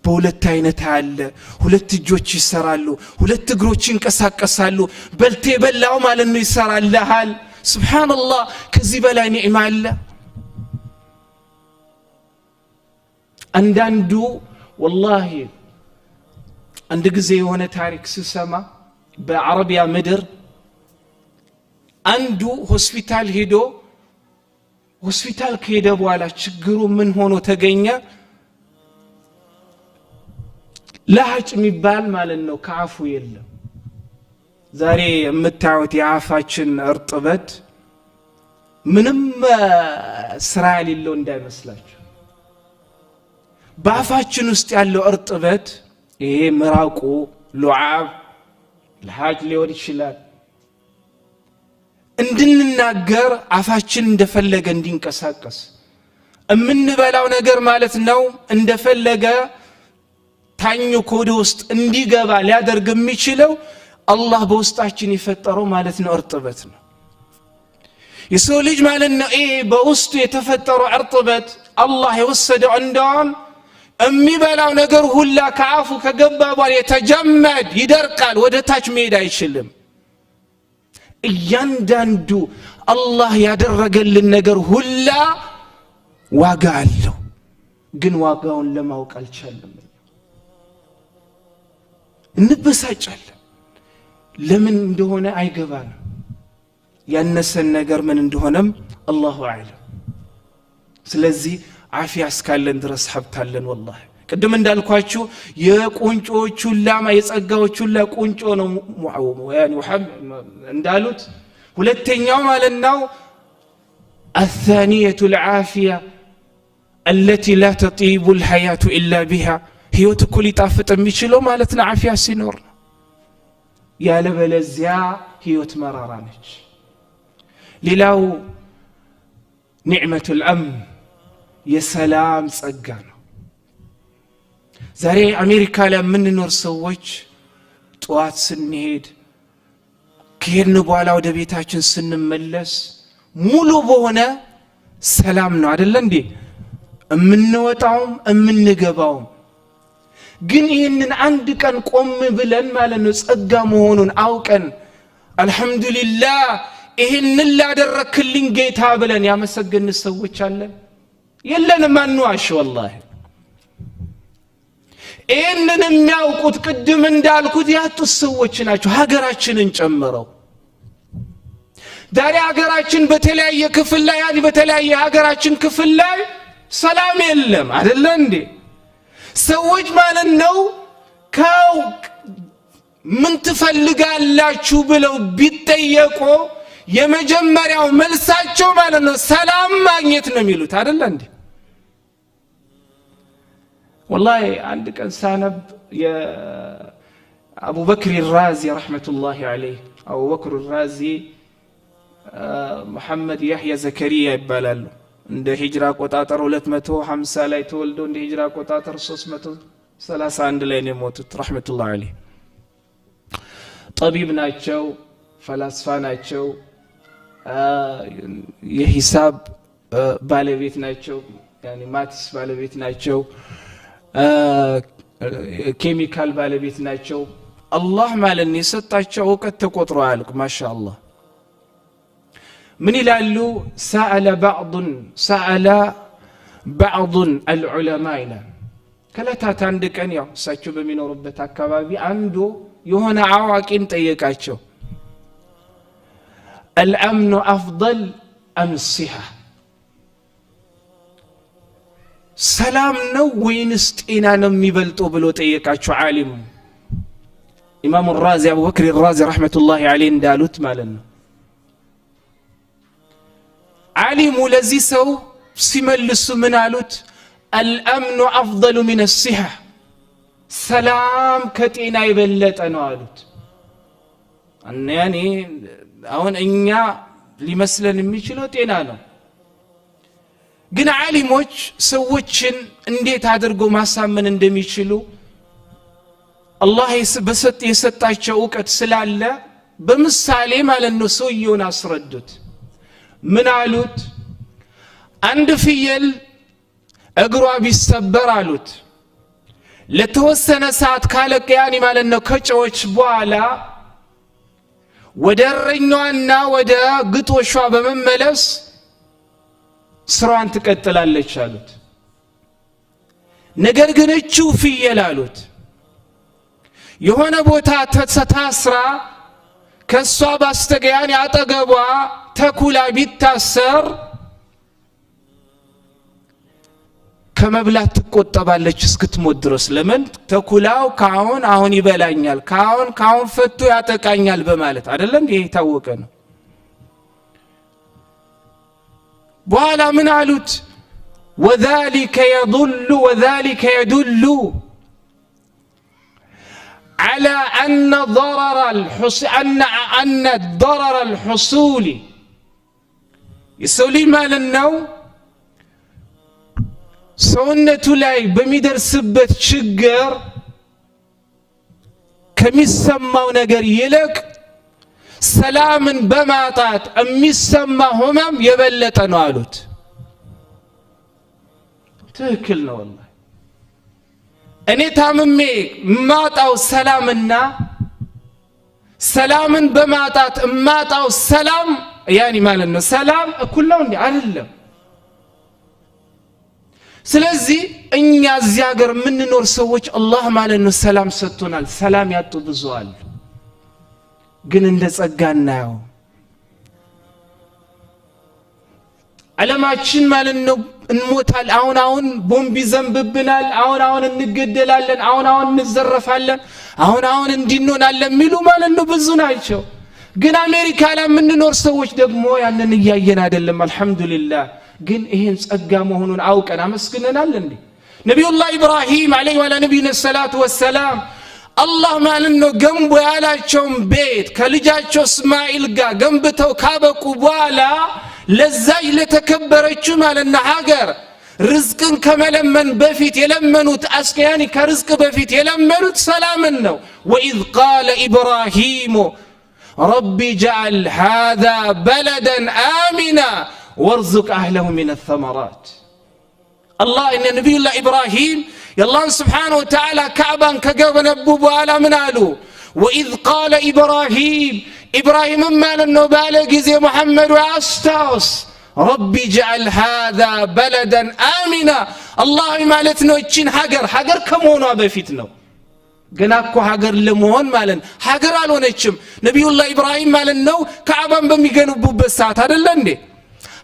በሁለት አይነት አለ ሁለት እጆች ይሰራሉ ሁለት እግሮች ይንቀሳቀሳሉ በልቴ በላው ማለት ነው ይሰራልሃል ሱብሃንአላህ ከዚህ በላይ ኒዕማ አለ አንዳንዱ والله አንድ ጊዜ የሆነ ታሪክ ሲሰማ በአረቢያ ምድር አንዱ ሆስፒታል ሄዶ ሆስፒታል ከሄደ በኋላ ችግሩ ምን ሆኖ ተገኘ ለሐጭ የሚባል ማለት ነው ካፉ የለም ዛሬ የምታዩት የአፋችን እርጥበት ምንም ስራ የሌለው እንዳይመስላችሁ በአፋችን ውስጥ ያለው እርጥበት ይሄ ምራቁ ሉዓብ ለሐጭ ሊሆን ይችላል እንድንናገር አፋችን እንደፈለገ እንዲንቀሳቀስ እምንበላው ነገር ማለት ነው እንደፈለገ ታኙ ኮድ ውስጥ እንዲገባ ሊያደርግ የሚችለው አላህ በውስጣችን የፈጠረው ማለት ነው እርጥበት ነው የሰው ልጅ ማለት ነው በውስጡ የተፈጠረው እርጥበት አላህ የወሰደው እንደውም የሚበላው ነገር ሁላ ከአፉ ከገባ በኋላ የተጀመድ ይደርቃል ወደ ታች መሄድ አይችልም እያንዳንዱ አላህ ያደረገልን ነገር ሁላ ዋጋ አለው ግን ዋጋውን ለማወቅ አልቻለም እንበሳጫለን ለምን እንደሆነ አይገባንም ያነሰን ነገር ምን እንደሆነም አላሁ አዕለም ስለዚህ ዓፊያ እስካለን ድረስ ሀብታለን والله ቅድም እንዳልኳችሁ የቁንጮቹ ላማ የጸጋዎቹ ቁንጮ ነው ያኒ እንዳሉት ሁለተኛው ማለት ነው الثانية العافية التي لا تطيب الحياة إلا بها ህይወት እኮ ሊጣፍጥ የሚችለው ማለት ነው ዓፊያ ሲኖር ያለበለዚያ ህይወት መራራ ነች ሌላው ኒዕመቱ الأمن የሰላም ጸጋ ነው ዛሬ አሜሪካ ላይ የምንኖር ሰዎች ጧት ስንሄድ ከሄድን በኋላ ወደ ቤታችን ስንመለስ ሙሉ በሆነ ሰላም ነው አይደል እንዴ እምንወጣውም እምንገባው ግን ይህንን አንድ ቀን ቆም ብለን ማለት ነው ጸጋ መሆኑን አውቀን አልহামዱሊላህ ይህንን ላደረክልኝ ጌታ ብለን ያመሰገን ሰዎች አለን የለንም አንዋሽ والله ይህንን የሚያውቁት ቅድም እንዳልኩት ያጡት ሰዎች ናቸው ሀገራችንን ጨምረው ዛሬ ሀገራችን በተለያየ ክፍል ላይ ያኒ በተለያየ ሀገራችን ክፍል ላይ ሰላም የለም አይደል እንዴ ሰዎች ማለት ነው ምን ትፈልጋላችሁ ብለው ቢጠየቁ የመጀመሪያው መልሳቸው ማለት ነው ሰላም ማግኘት ነው የሚሉት አይደል እንዴ والله عند كان سانب يا أبو بكر الرازي رحمة الله عليه أبو بكر الرازي محمد يحيى زكريا يبالالو عند هجرة قطاطر 250 لا يتولدو عند هجرة قطاطر 331 لا يموتوا رحمة الله عليه طبيب ناتشو فلاسفة ناتشو የሂሳብ ባለቤት ናቸው يعني ማትስ ባለቤት ናቸው ኬሚካል ባለቤት ናቸው አላህ ማለት ነው የሰጣቸው እውቀት ተቆጥሮ አያልቅ ማሻአላህ ምን ይላሉ سأل بعض العلماء ከለታት አንድ ቀን ያው እሳቸው በሚኖሩበት አካባቢ አንዱ የሆነ አዋቂን ጠየቃቸው الأمن أفضل أم الصحة سلام نو وينست إنا نمي بلتو بلو تيكاتشو عالم إمام الرازي أبو بكر الرازي رحمة الله عليه دالوت مالنا عالم لذي سو سملسو من علوت الأمن أفضل من الصحة سلام كتينا يبلت أنا علوت يعني አሁን እኛ ሊመስለን የሚችለው ጤና ነው ግን ዓሊሞች ሰዎችን እንዴት አድርገው ማሳመን እንደሚችሉ አላህ የሰጣቸው ዕውቀት ስላለ በምሳሌ ማለት ነው ሰውየውን አስረዱት ምን አሉት አንድ ፍየል እግሯ ቢሰበር አሉት ለተወሰነ ሰዓት ካለቀያኒ ማለት ነው ከጨዎች በኋላ ወደ እረኛዋና ወደ ግጦሿ በመመለስ ስራዋን ትቀጥላለች አሉት ነገር ግን እቹ ፍየል አሉት የሆነ ቦታ ተታስራ ከሷ ባስተገያን ያጠገቧ ተኩላ ቢታሰር ከመብላት ትቆጠባለች እስክትሞት ድረስ ለምን ተኩላው አሁን ይበላኛል ካሁን ፈቶ ያጠቃኛል በማለት አይደለም ይሄ ታወቀ ነው በኋላ ምን አሉት وذلك يدل على أن ضرر الحصول يسولي مال النوم ሰውነቱ ላይ በሚደርስበት ችግር ከሚሰማው ነገር ይልቅ ሰላምን በማጣት የሚሰማ ህመም የበለጠ ነው አሉት ትክክል ነው والله እኔ ታምሜ ማጣው ሰላምና ሰላምን በማጣት ማጣው ሰላም ያኒ ማለት ነው ሰላም እኩል ነው እንዴ አይደለም ስለዚህ እኛ እዚህ ሀገር የምንኖር ሰዎች አላህ ማለት ነው ሰላም ሰጥቶናል ሰላም ያጡ ብዙ አሉ ግን እንደ ጸጋና ያው ዓለማችን ማለት ነው እንሞታል አሁን ቦምብ ይዘንብብናል አሁን እንገደላለን አሁን እንዘረፋለን አሁን እንዲንሆናለን ሚሉ ማለት ነው ብዙ ናቸው ግን አሜሪካ ላይ የምንኖር ሰዎች ደግሞ ያንን ያያየን አይደለም አልহামዱሊላህ ግን ይሄን ጸጋ መሆኑን አውቀን አመስግነናል እንዴ ነብዩላህ ኢብራሂም አለይሂ ወላ ነብዩና ሰላቱ ወሰላም አላህ ማለት ነው ገንቦ ያላቸው ቤት ከልጃቸው እስማኤል ጋር ገንብተው ካበቁ በኋላ ለዛይ ለተከበረችው ማለና ሀገር ርዝቅን ከመለመን በፊት የለመኑት አስከያኒ ከርዝቅ በፊት የለመኑት ሰላምን ነው ወኢዝ ቃለ ኢብራሂም ረቢ ጀዐል ሃዛ በለደን አሚና ወርዝቅ አህለሁ ሚነ ተመራት አላህ እነ ነብዩላህ ኢብራሂም የአላህ ስብሓነሁ ወተዓላ ካዕባን ከገነቡ በኋላ ምን አሉ ወኢዝ ቃለ ኢብራሂም ማለት ነው ባለ ጊዜ መሐመድ አስታውስ ረቢ ጀዐል ሃዛ በለደን አሚና አላህ ማለት ነው እቺን ሀገር ከመሆኗ በፊት ነው ገና እኮ ሀገር ለመሆን ማለት ሀገር አልሆነችም ነብዩላህ ኢብራሂም ማለት ነው ካዕባን በሚገነቡበት ሰዓት አይደለ እንዴ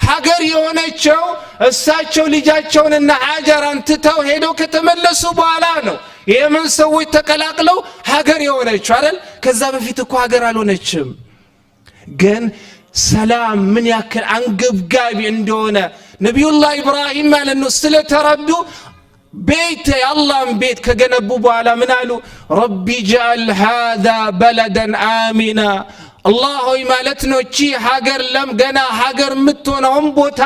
ሀገር የሆነችው እሳቸው ልጃቸውንና ሀጀራን ትተው ሄደው ከተመለሱ በኋላ ነው የመን ሰዎች ተቀላቅለው ሀገር የሆነችው አይደል ከዛ በፊት እኮ ሀገር አልሆነችም ግን ሰላም ምን ያክል አንገብጋቢ እንደሆነ ነብዩላህ ኢብራሂም ማለት ነው ስለተረዱ ቤት የአላህን ቤት ከገነቡ በኋላ ምን አሉ ረቢ ጀዐል ሃዛ በለደን አሚና አላህ ሆይ ማለት ነው እቺ ሀገር ገና ሀገር የምትሆነውን ቦታ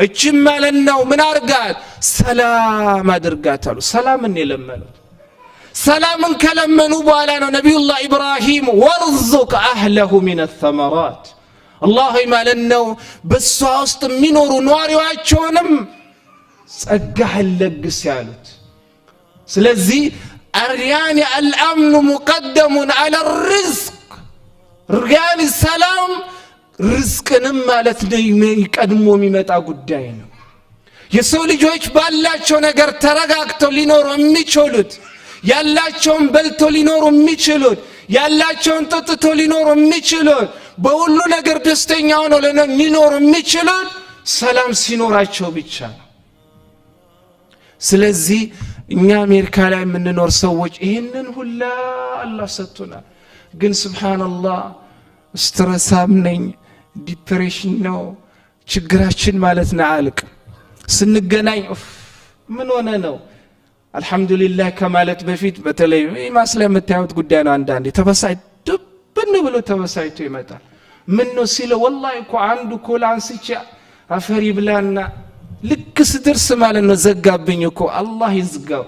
እቺ ማለት ነው ምን አርጋት ሰላም አድርጋት አሉ ሰላምን የለመኑት ሰላምን ከለመኑ በኋላ ነው ነብዩላህ ኢብራሂም ወርዝቅ አህለሁ ሚነ ተመራት አላህ ሆይ ማለት ነው በሷ ውስጥ የሚኖሩ ነዋሪዎቻቸውንም ጸጋህን ለግስ ያሉት ስለዚህ አርያኒ አልአምኑ ሙቀደሙን አለ الرزق ርጋን ሰላም ርዝቅንም ማለት ነው ይቀድሞ የሚመጣ ጉዳይ ነው የሰው ልጆች ባላቸው ነገር ተረጋግተው ሊኖሩ የሚችሉት ያላቸውን በልተው ሊኖሩ የሚችሉት ያላቸውን ጠጥተው ሊኖሩ የሚችሉት በሁሉ ነገር ደስተኛ ሆነው ሊኖሩ የሚችሉት ሰላም ሲኖራቸው ብቻ ነው ስለዚህ እኛ አሜሪካ ላይ የምንኖር ሰዎች ይሄንን ሁላ አላህ ሰጥቶናል ግን ሱብሃንአላህ ስትረሳም ነኝ ዲፕሬሽን ነው ችግራችን ማለት ነው አልቅ ስንገናኝ ምን ሆነ ነው አልহামዱሊላህ ከማለት በፊት በተለይ ማስለ የምታዩት ጉዳይ ነው አንዳንዴ ተበሳጭ ድብን ብሎ ተበሳጭቶ ይመጣል ምን ነው ሲለ ወላሂ እኮ አንዱ ኮል አንስቼ አፈሪ ብላና ልክ ስድርስ ማለት ነው ዘጋብኝ እኮ አላህ ይዝጋው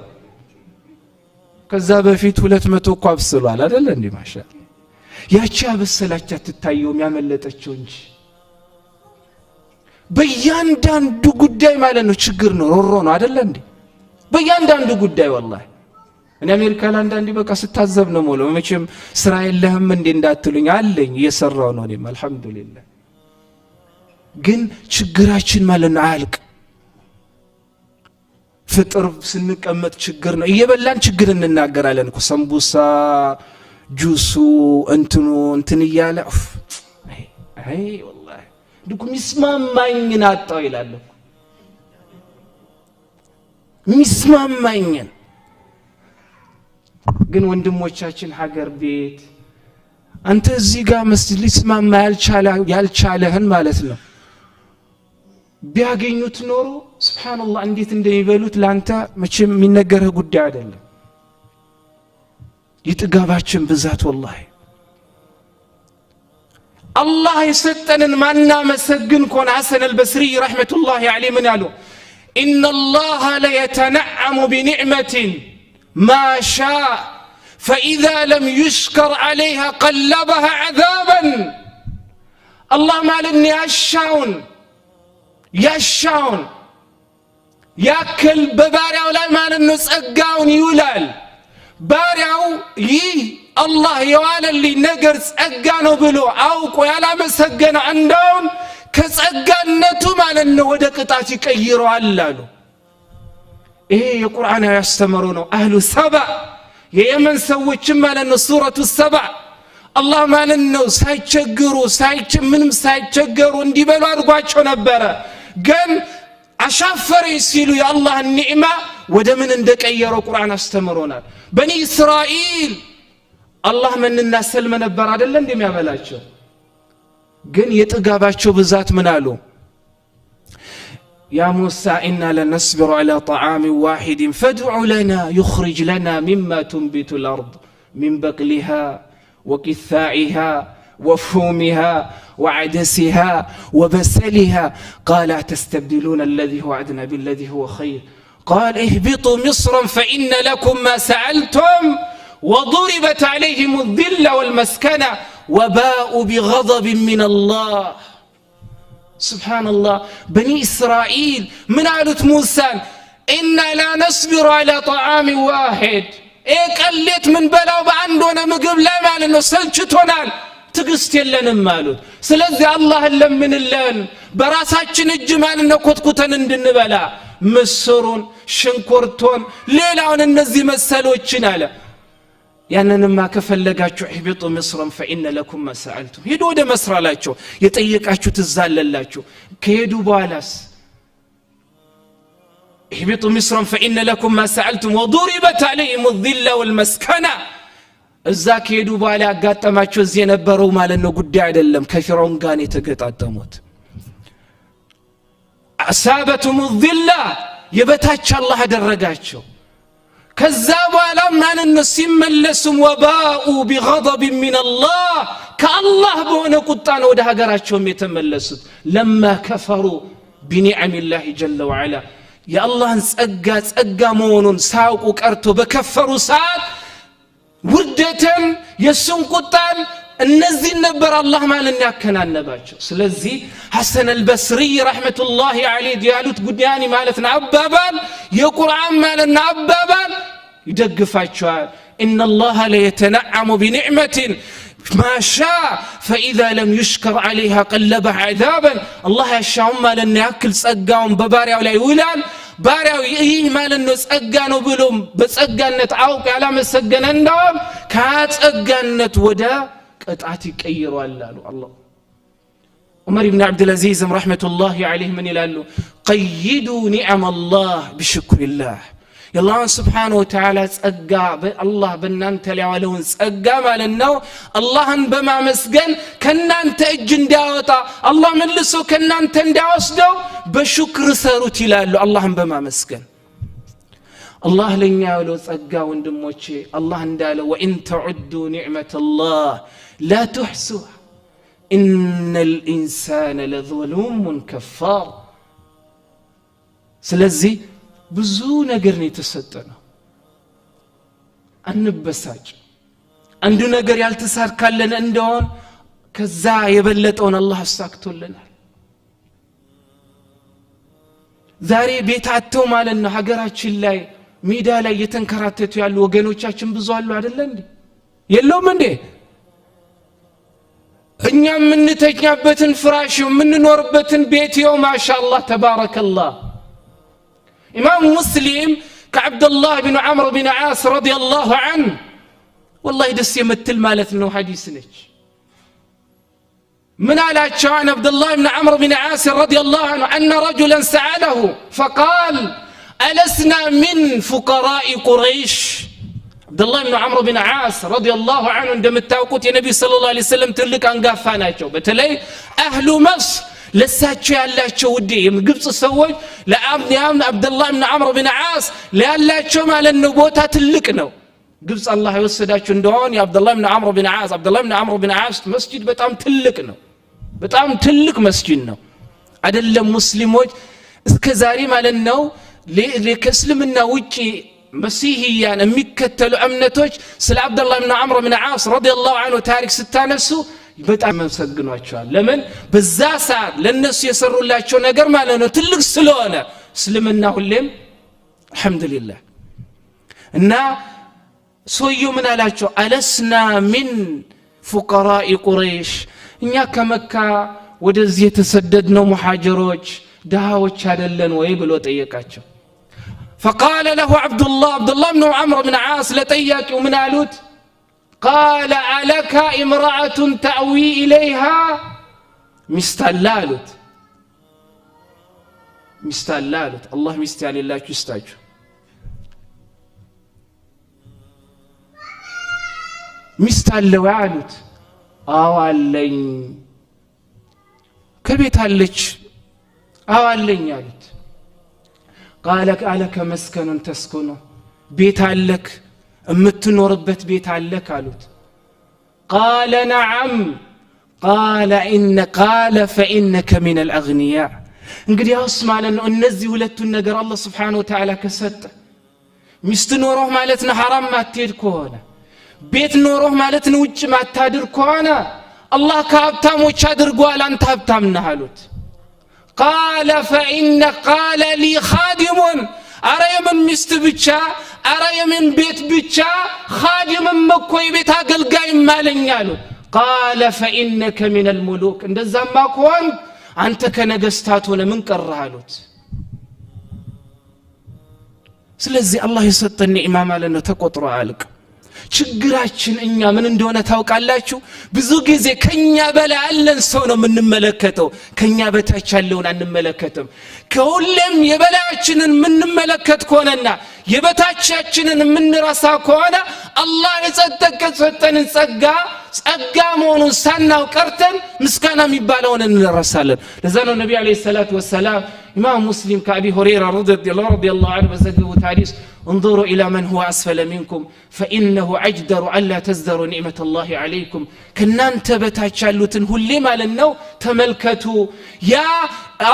ከዛ በፊት 200 እኮ አብስሏል አይደል እንዴ ማሻአላ ያቺ አበሰላቻ ትታየው ያመለጠችው እንጂ በእያንዳንዱ ጉዳይ ማለት ነው ችግር ነው ሮሮ ነው አይደል እንዴ በእያንዳንዱ ጉዳይ ወላሂ እኔ አሜሪካ አንዳንዴ በቃ ስታዘብ ነው ሞሎ መቼም ስራ የለህም እንዴ እንዳትሉኝ አለኝ እየሰራው ነው እኔም አልহামዱሊላህ ግን ችግራችን ማለት ነው አልቅ ፍጥር ስንቀመጥ ችግር ነው እየበላን ችግር እንናገራለን እኮ ሰምቡሳ ጁሱ እንትን ይያለ አይ والله ድኩም ይስማማኝን አጣው ይላል ሚስማማኝን ግን ወንድሞቻችን ሀገር ቤት አንተ እዚህ ጋር መስጂድ ሊስማማ ያልቻለህን ማለት ነው ቢያገኙት ኖሮ ሱብሃንአላህ እንዴት እንደሚበሉት ላንተ መቼም የሚነገርህ ጉዳይ አይደለም ይጥጋባችን ብዛት والله الله يسطنن ማና መሰግን ኮን ሐሰን አልበስሪ ረህመቱላሂ ዐለይሂ ምን ያሉ ان الله لا يتنعم بنعمه ما شاء فاذا لم يشكر عليها قلبها عذابا الله مالن ያሻውን ያክል በባሪያው ላይ ማለት ነው ጸጋውን ይውላል ባሪያው ይህ አላህ የዋለልኝ ነገር ጸጋ ነው ብሎ አውቆ ያላመሰገነ እንደውም ከጸጋነቱ ማለት ነው ወደ ቅጣት ይቀይረዋል አሉ ይሄ የቁርአን ያስተምሩ ነው አህሉ ሰባ የየመን ሰዎች ማለት ነው ሱረቱ ሰባ አላህ ማለት ነው ሳይቸገሩ ምንም ሳይቸገሩ እንዲበሉ አድርጓቸው ነበር ግን አሻፈረኝ ሲሉ የአላህ ኒዕማ ወደ ምን እንደቀየረው ቁርአን አስተምሮናል። በኒ እስራኤል አላህ መንና ሰልም ነበር አይደል እንደሚያበላቸው፣ ግን የጥጋባቸው ብዛት ምን አሉ? يا موسى إنا لنصبر على طعام واحد فادع لنا يخرج لنا مما تنبت الأرض من بقلها وكثائها وفومها وعدسها وبسلها قال أتستبدلون الذي هو أدنى بالذي هو خير قال اهبطوا مصرا فإن لكم ما سألتم وضربت عليهم الذلة والمسكنة وباءوا بغضب من الله. سبحان الله. بني إسرائيل من قالت موسى إنا لا نصبر على طعام واحد قلت من بلاو بعندنا مقب لا مالنا سلچتونال ትግስት የለንም ማለት ስለዚህ አላህ ለምንልን በራሳችን እጅ ማንነው ኮትኩተን እንድንበላ ምስሩን ሽንኩርቱን ሌላውን እነዚህ መሰሎችን አለ ያንንማ ከፈለጋችሁ እህቢጡ ምስርን فإن لكم ما سألتم ሄዱ ወደ መስራላችሁ የጠየቃችሁት እዛለላችሁ ከሄዱ በኋላስ እህቢጡ ምስርን فإن لكم ما سألتم وضربت عليهم الذلة والمسكنة እዛ ከሄዱ በኋላ ያጋጠማቸው እዚህ የነበረው ማለት ነው ጉዳይ አይደለም ከፊራውን ጋር የተገጣጠሙት አሳበቱም الذلة የበታች አላህ አደረጋቸው ከዛ በኋላ ማንን ሲመለሱም ወባኡ بغضب من الله ከአላህ በሆነ ቁጣ ነው ወደ ሀገራቸውም የተመለሱት لما كفروا بنعم الله جل وعلا የአላህን ጸጋ መሆኑን ሳውቁ ቀርቶ በከፈሩ ሰዓት ውርደትን የሱን ቁጣን እነዚህ ነበር አላህ ማለት ያከናነባቸው ስለዚህ ሐሰን አልበስሪ ረህመቱላሂ ዐለይሂ ያሉት ጉዳያኒ ማለት ነው አባባል የቁርአን ማለት ነው አባባል ይደግፋቸዋል ان الله لا يتنعم بنعمه ما شاء فاذا لم يشكر عليها قلب عذابا الله يشاء ማለት ያክል ጸጋውን በባሪያው ላይ ይውላል ባሪያው ይህ ማለት ነው ጸጋ ነው ብሎም በጸጋነት አውቅ ያላመሰገነ እንደውም ከጸጋነት ወደ ቅጣት ይቀይራል አሉ አላህ ዑመር ኢብኑ አብዱል አዚዝ ረህመቱላሂ ዐለይሂ ምን ይላሉ قيدوا نعم الله بشكر الله የአላህ Subhanahu Wa Ta'ala ጸጋ በአላህ በእናንተ ላይ ያለውን ጸጋ ማለት ነው አላህን በማመስገን ከናንተ እጅ እንዲያወጣ አላህ መልሶ ከናንተ እንዲያወስደው በሽክር ሰሩት ይላሉ አላህን በማመስገን አላህ ለኛ ያለው ጸጋ ወንድሞቼ አላህ እንዳለ وإن تعدوا نعمة الله لا تحصوها إن الإنسان لظلوم كفار ስለዚህ ብዙ ነገር ነው የተሰጠነው አንበሳጭ አንዱ ነገር ያልተሳካለን እንደሆን ከዛ የበለጠውን አላህ አሳክቶልናል ዛሬ ቤታቸው ማለት ነው ሀገራችን ላይ ሜዳ ላይ የተንከራተቱ ያሉ ወገኖቻችን ብዙ አሉ አይደል እንዴ የለውም እንዴ እኛ ምንተኛበትን ፍራሽ ምንኖርበትን ቤት ይው ማሻአላህ ተባረከላህ إمام مسلم كعبد الله بن عمرو بن عاص رضي الله عنه والله دس يمثل مالت انه حديث نج من على عن عبد الله بن عمرو بن عاص رضي الله عنه أن رجلا سأله فقال ألسنا من فقراء قريش عبد الله بن عمرو بن عاص رضي الله عنه عندما التوقت يا نبي صلى الله عليه وسلم تلك أنقافاناቸው بتلي أهل مصر ለሳቸው ያላቸው ውዴ የግብጽ ሰዎች ለአብዲያም አብዱላህ ኢብኑ ዐምር ኢብኑ ዓስ ለያላቸው ማለት ነው ቦታ ትልቅ ነው ግብጽ አላህ ይወሰዳቸው እንደሆነ የአብዱላህ ኢብኑ ዐምር ኢብኑ ዓስ አብዱላህ ኢብኑ ዐምር ኢብኑ ዓስ መስጂድ በጣም ትልቅ ነው በጣም ትልቅ መስጂድ ነው አይደለም ሙስሊሞች እስከ ዛሬ ማለት ነው ለከስልምና ውጪ መሲህያን የሚከተሉ እምነቶች ስለ አብዱላህ ኢብኑ ዐምር ኢብኑ ዓስ ረዲየላሁ ዐንሁ ታሪክ ስታነሱ በጣም መስግኗቸዋል ለምን በዛ ሰዓት ለነሱ የሰሩላቸው ነገር ማለት ነው ትልቅ ስለሆነ እስልምና ሁሌም አልহামዱሊላህ እና ሰውየው ምን አላቸው አለስና ሚን ፉቀራኢ ቁረይሽ እኛ ከመካ ወደዚህ የተሰደድነው ሙሃጅሮች ዳሃዎች አይደለን ወይ ብሎ ጠየቃቸው فقال له عبد الله بن عمرو بن عاص لطياقوا من قالوت قال ألك امرأة تأوي إليها مستلالت ሚስት አለ አሉት አላህ ሚስት ያለላችሁ ይስጣችሁ ሚስት አለው አሉት አዎ አለኝ ከቤት አለች አዎ አለኝ አሉት قال አለከ መስከኑን ተስኩኑ ቤት አለክ እምትኖርበት ቤት አለክ አሉት قال نعم قال فإنك من الأغنياء እንግዲህ አስማለ ነው እነዚህ ሁለቱን ነገር አላህ Subhanahu Wa Ta'ala ከሰጠ ሚስት ኖሮህ ማለት ነው حرام ማትሄድ ከሆነ ቤት ኖሮህ ማለት ነው ውጭ ማታድር ከሆነ አላህ ከሀብታሞች አድርጓል አንተ ሀብታም ነህ አሉት قال فإن قال لي خادم أرى من ሚስት ብቻ أرى من ቤት ብቻ خادم መኮይ ቤት አገልጋይ ማለኝ አሉት قال فإنك من الملوك እንደዛማ ከሆነ አንተ ከነገስታት ሆነ ምን ቀረህ አሉት ስለዚህ አላህ የሰጠን ኒዕማ ማለት ነው ተቆጥሮ አልቅ ችግራችን እኛ ምን እንደሆነ ታውቃላችሁ ብዙ ጊዜ ከኛ በላይ ያለን ሰው ነው የምንመለከተው ከኛ በታች ያለውን አንመለከትም ከሁሉም የበላያችንን የምንመለከት ከሆነና የበታቻችንን የምንረሳ ከሆነ አላህ የሰጠን ጸጋ መሆኑን ሳናውቅ ቀርተን ምስጋና የሚባለውን እንረሳለን ለዛ ነው ነብዩ አለይሂ ሰላቱ ወሰለም ኢማም ሙስሊም ከአቢ ሁረይራ ረዲየላሁ ዐንሁ በዘገቡት ሐዲስ انظروا الى من هو اسفل منكم فانه اجدر الا تزدروا نعمه الله عليكم ከናንተ በታች ያሉትን ሁሌ ማለት ነው ተመልከቱ ያ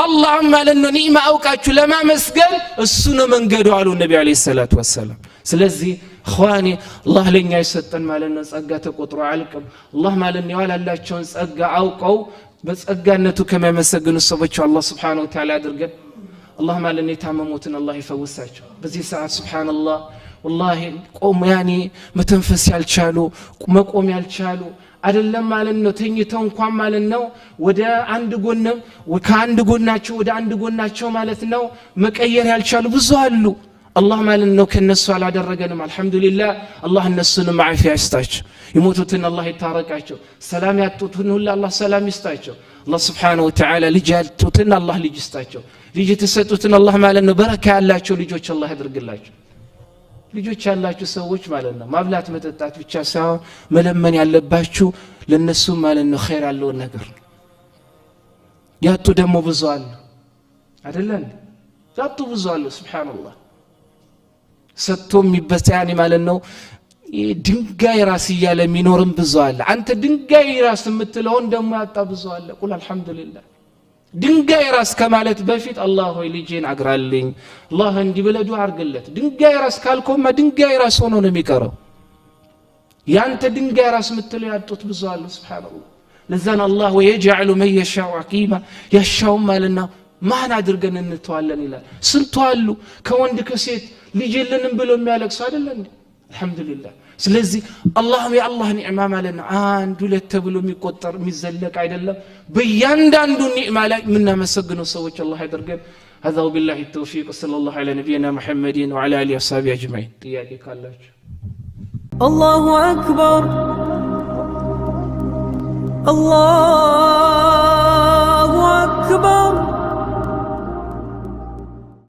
አላህ ማለት ነው ኒዕማ አውቃችሁ ለማመስገን እሱ ነው መንገዱ አሉ ነብዩ አለይሂ ሰላቱ ወሰለም ስለዚህ ኸዋኒ አላህ ለኛ ይሰጠን ማለት ነው ጸጋ ተቆጥሮ አልቅም አላህ ማለት ነው ያላላቸውን ጸጋ አውቀው በጸጋነቱ ከመመሰግኑ ሰዎች አላህ Subhanahu Wa Ta'ala አድርገን አላህ ማለት ነው የታመሙትን አላህ ይፈውሳቸው በዚህ ሰዓት ሱብሃንአላህ والله ቆም ያኒ መተንፈስ ያልቻሉ መቆም ያልቻሉ አይደለም ማለት ነው ተኝተው እንኳን ማለት ነው ወደ አንድ ጎንም ከአንድ ጎናቸው ወደ አንድ ጎናቸው ማለት ነው መቀየር ያልቻሉ ብዙ አሉ አላህ ማለት ነው ከነሱ አላደረገንም አልহামዱሊላህ አላህ እነሱንም ዓፊያ ይስጣቸው ይሞቱትን አላህ ይታረቃቸው ሰላም ያጡትን ሁሉ አላህ ሰላም ይስጣቸው አላህ Subhanahu Wa Ta'ala ልጅ ያጡትን አላህ ልጅ ይስጣቸው ልጅ ተሰጡትን አላህ ማለት ነው በረካ ያላቸው ልጆች አላህ ያድርግላቸው ልጆች ያላችሁ ሰዎች ማለት ነው ማብላት መጠጣት ብቻ ሳይሆን መለመን ያለባችሁ ለነሱ ማለት ነው ኸይር ያለው ነገር ያጡ ደግሞ ብዙ አሉ አይደለም ያጡ ብዙ አሉ ሱብሃንአላህ ሰጥቶም ይበሳያኒ ማለት ነው ድንጋይ ራስ ይያለ የሚኖርም ብዙ አለ አንተ ድንጋይ ራስ የምትለውን ደግሞ ያጣ ብዙ አለ ቁል አልহামዱሊላህ ድንጋይ ራስ ከማለት በፊት አላህ ሆይ ልጄን አግራልኝ አላህ እንዲብለ ዱዓ አርግለት ድንጋይ ራስ ካልኮማ ድንጋይ ራስ ሆኖ ነው የሚቀረው ያንተ ድንጋይ ራስ የምትለው ያጡት ብዙ አለ ሱብሃንአላህ ለዛን አላህ ወይجعل من يشاء عقيما يشاء ማለና ማን አድርገን እንተዋለን ይላል ስንቱ አሉ ከወንድ ከሴት ልጅ የለንም ብሎ የሚያለቅሱ አይደል እንዴ አልহামዱሊላህ ስለዚህ አላህም የአላህ ኒዕማ ማለት ነው አንድ ሁለት ተብሎ የሚቆጠር የሚዘለቅ አይደለም በእያንዳንዱ ኒዕማ ላይ ምናመሰግነው ሰዎች አላህ ያደርገን هذا بالله التوفيق صلى الله على نبينا محمد وعلى اله وصحبه اجمعين ጥያቄ ካላችሁ الله اكبر الله